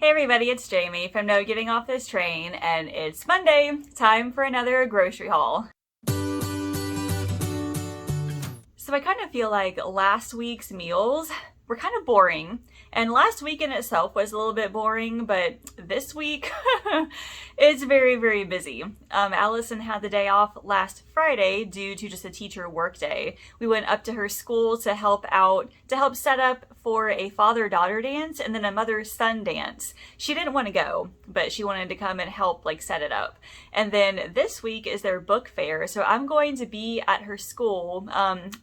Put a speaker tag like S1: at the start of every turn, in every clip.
S1: Hey everybody, it's Jamie from No Getting Off This Train, and it's Monday, time for another grocery haul. So I kind of feel like last week's meals were kind of boring, and last week in itself was a little bit boring, but this week it's very, very busy. Allison had the day off last Friday due to just a teacher work day. We went up to her school to help set up for a father-daughter dance and then a mother-son dance. She didn't want to go, but she wanted to come and help set it up. And then this week is their book fair, so I'm going to be at her school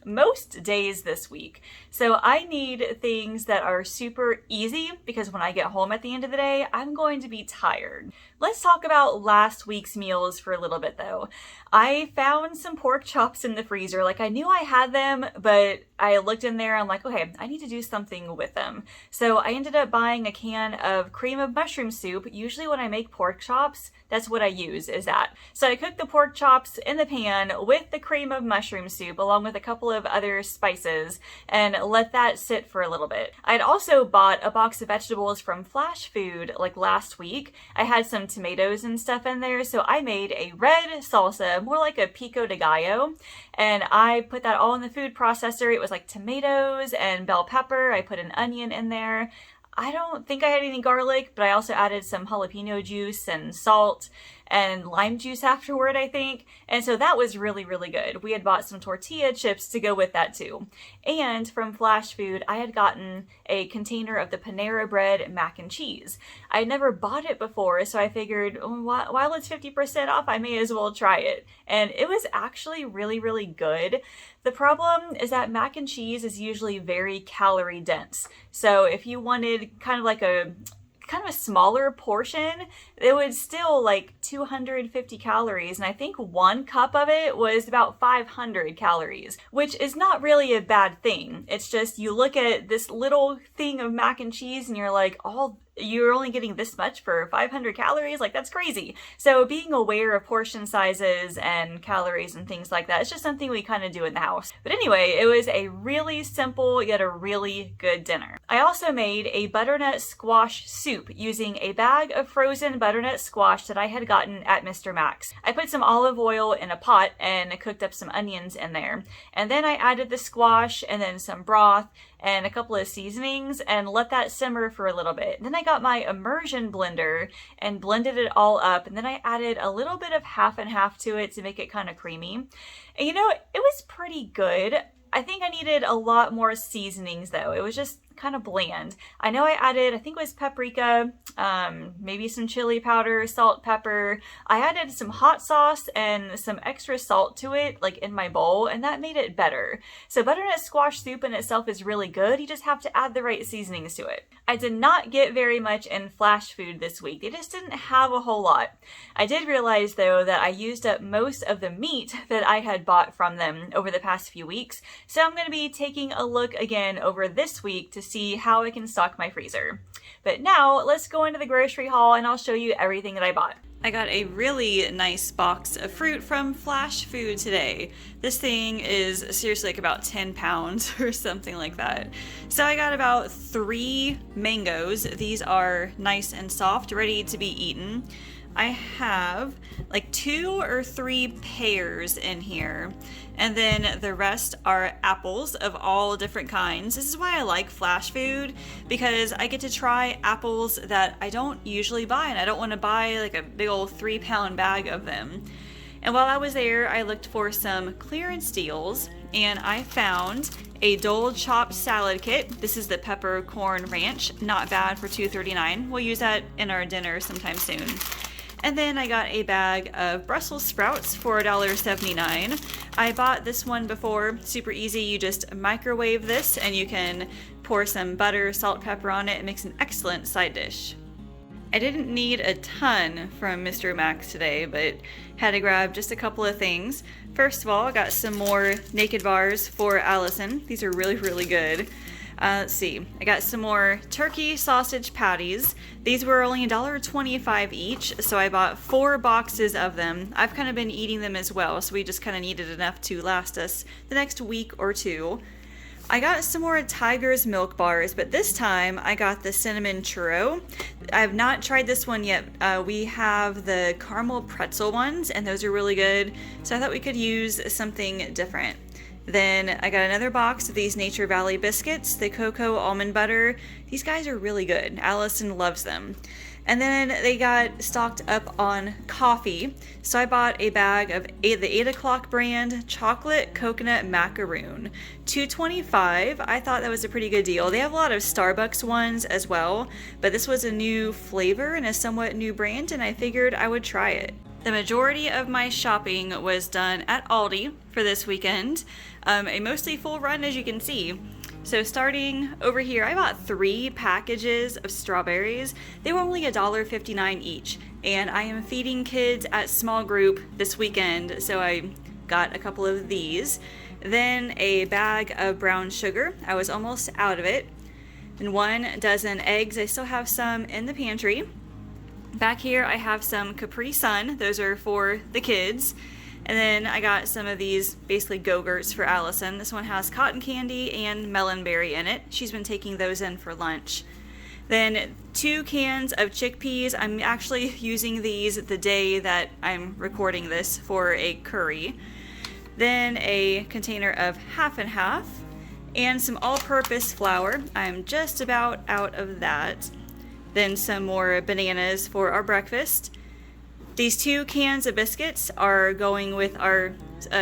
S1: most days this week. So I need things that are super easy because when I get home at the end of the day, I'm going to be tired. Let's talk about last week's meals for a little bit though. I found some pork chops in the freezer. I knew I had them, but I looked in there, I'm like, okay, I need to do something with them. So I ended up buying a can of cream of mushroom soup. Usually when I make pork chops, that's what I use, is that. So I cooked the pork chops in the pan with the cream of mushroom soup along with a couple of other spices and let that sit for a little bit. I'd also bought a box of vegetables from Flash Food last week. I had some tomatoes and stuff in there, so I made a red salsa, more like a pico de gallo, and I put that all in the food processor. It was tomatoes and bell pepper. I put an onion in there. I don't think I had any garlic, but I also added some jalapeno juice and salt and lime juice afterward, I think. And so that was really, really good. We had bought some tortilla chips to go with that too. And from Flash Food, I had gotten a container of the Panera Bread mac and cheese. I had never bought it before, so I figured, while it's 50% off, I may as well try it. And it was actually really, really good. The problem is that mac and cheese is usually very calorie dense. So if you wanted kind of a smaller portion, it was still 250 calories, and I think one cup of it was about 500 calories, which is not really a bad thing. It's just you look at this little thing of mac and cheese and you're like, you're only getting this much for 500 calories? That's crazy. So being aware of portion sizes and calories and things like that, it's just something we kind of do in the house. But anyway, it was a really simple yet a really good dinner. I also made a butternut squash soup using a bag of frozen butternut squash that I had gotten at Mr. Max. I put some olive oil in a pot and cooked up some onions in there. And then I added the squash and then some broth and a couple of seasonings and let that simmer for a little bit. Then I got my immersion blender and blended it all up, and then I added a little bit of half and half to it to make it kind of creamy. And it was pretty good. I think I needed a lot more seasonings though. It was just kind of bland. I know I added, I think it was paprika, maybe some chili powder, salt, pepper. I added some hot sauce and some extra salt to it, in my bowl, and that made it better. So butternut squash soup in itself is really good. You just have to add the right seasonings to it. I did not get very much in Flash Food this week. They just didn't have a whole lot. I did realize though that I used up most of the meat that I had bought from them over the past few weeks. So I'm going to be taking a look again over this week to see how I can stock my freezer. But now let's go into the grocery haul and I'll show you everything that I bought. I got a really nice box of fruit from Flash Food today. This thing is seriously about 10 pounds or something like that. So I got about 3 mangoes. These are nice and soft, ready to be eaten. I have 2 or 3 pears in here, and then the rest are apples of all different kinds. This is why I like Flash Food, because I get to try apples that I don't usually buy, and I don't want to buy a big old 3-pound bag of them. And while I was there, I looked for some clearance deals, and I found a Dole chopped salad kit. This is the peppercorn ranch, not bad for $2.39. We'll use that in our dinner sometime soon. And then I got a bag of Brussels sprouts for $1.79. I bought this one before, super easy. You just microwave this and you can pour some butter, salt, pepper on it. It makes an excellent side dish. I didn't need a ton from Mr. Max today, but had to grab just a couple of things. First of all, I got some more Naked bars for Allison. These are really, really good. Let's see, I got some more turkey sausage patties. These were only $1.25 each, so I bought 4 boxes of them. I've kind of been eating them as well, so we just kind of needed enough to last us the next week or two. I got some more Tiger's milk bars, but this time I got the cinnamon churro. I have not tried this one yet. We have the caramel pretzel ones, and those are really good. So I thought we could use something different. Then I got another box of these Nature Valley biscuits, the cocoa almond butter. These guys are really good. Allison loves them. And then they got stocked up on coffee. So I bought a bag of the 8 o'clock brand chocolate coconut macaroon. $2.25. I thought that was a pretty good deal. They have a lot of Starbucks ones as well, but this was a new flavor and a somewhat new brand, and I figured I would try it. The majority of my shopping was done at Aldi for this weekend. A mostly full run, as you can see. So starting over here, I bought 3 packages of strawberries. They were only $1.59 each, and I am feeding kids at small group this weekend, so I got a couple of these. Then a bag of brown sugar. I was almost out of it. And 1 dozen eggs. I still have some in the pantry. Back here I have some Capri Sun. Those are for the kids. And then I got some of these basically Go-Gurts for Allison. This one has cotton candy and melon berry in it. She's been taking those in for lunch. Then 2 cans of chickpeas. I'm actually using these the day that I'm recording this for a curry. Then a container of half and half and some all-purpose flour. I'm just about out of that. Then some more bananas for our breakfast. These 2 cans of biscuits are going with our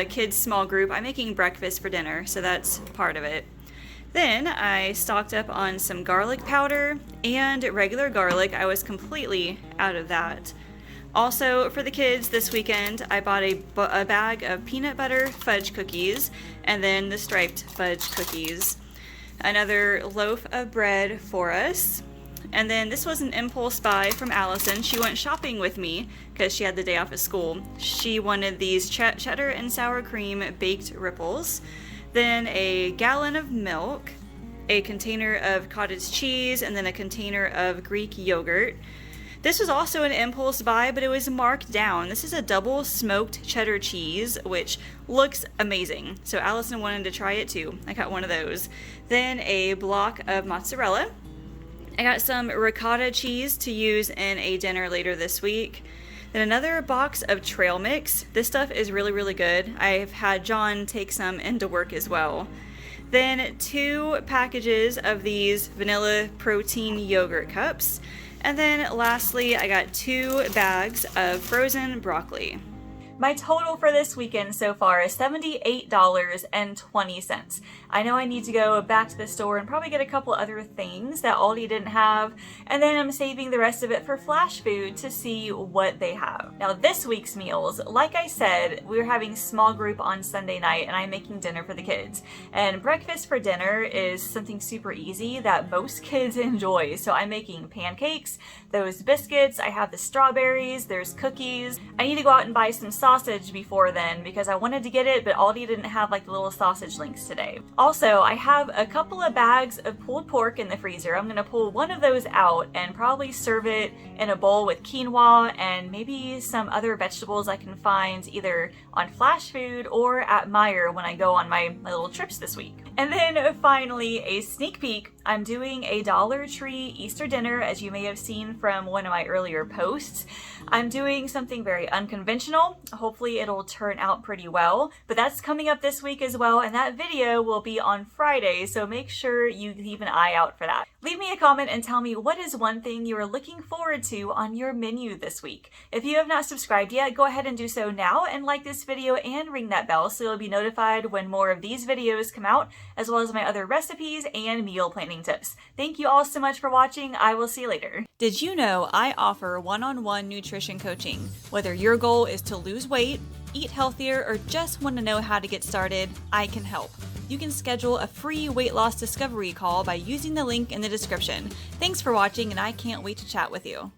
S1: kids' small group. I'm making breakfast for dinner, so that's part of it. Then I stocked up on some garlic powder and regular garlic. I was completely out of that. Also, for the kids this weekend, I bought a bag of peanut butter fudge cookies and then the striped fudge cookies. Another loaf of bread for us. And then this was an impulse buy from Allison. She went shopping with me because she had the day off of school. She wanted these cheddar and sour cream baked ripples. Then a gallon of milk, a container of cottage cheese, and then a container of Greek yogurt. This was also an impulse buy, but it was marked down. This is a double smoked cheddar cheese, which looks amazing. So Allison wanted to try it too. I got one of those. Then a block of mozzarella. I got some ricotta cheese to use in a dinner later this week. Then another box of trail mix. This stuff is really, really good. I've had John take some into work as well. Then 2 packages of these vanilla protein yogurt cups. And then lastly, I got 2 bags of frozen broccoli. My total for this weekend so far is $78.20. I know I need to go back to the store and probably get a couple other things that Aldi didn't have, and then I'm saving the rest of it for Flash Food to see what they have. Now this week's meals, like I said, we're having small group on Sunday night and I'm making dinner for the kids. And breakfast for dinner is something super easy that most kids enjoy. So I'm making pancakes, those biscuits, I have the strawberries, there's cookies. I need to go out and buy some sausage before then because I wanted to get it, but Aldi didn't have like the little sausage links today. Also, I have a couple of bags of pulled pork in the freezer. I'm gonna pull one of those out and probably serve it in a bowl with quinoa and maybe some other vegetables I can find either on Flash Food or at Meijer when I go on my little trips this week. And then finally, a sneak peek. I'm doing a Dollar Tree Easter dinner, as you may have seen from one of my earlier posts. I'm doing something very unconventional. Hopefully it'll turn out pretty well, but that's coming up this week as well, and that video will be on Friday, so make sure you keep an eye out for that. Leave me a comment and tell me what is one thing you are looking forward to on your menu this week. If you have not subscribed yet, go ahead and do so now and like this video and ring that bell so you'll be notified when more of these videos come out, as well as my other recipes and meal planning tips. Thank you all so much for watching. I will see you later. Did you know I offer one-on-one nutrition coaching? Whether your goal is to lose weight, eat healthier, or just want to know how to get started, I can help. You can schedule a free weight loss discovery call by using the link in the description. Thanks for watching, and I can't wait to chat with you.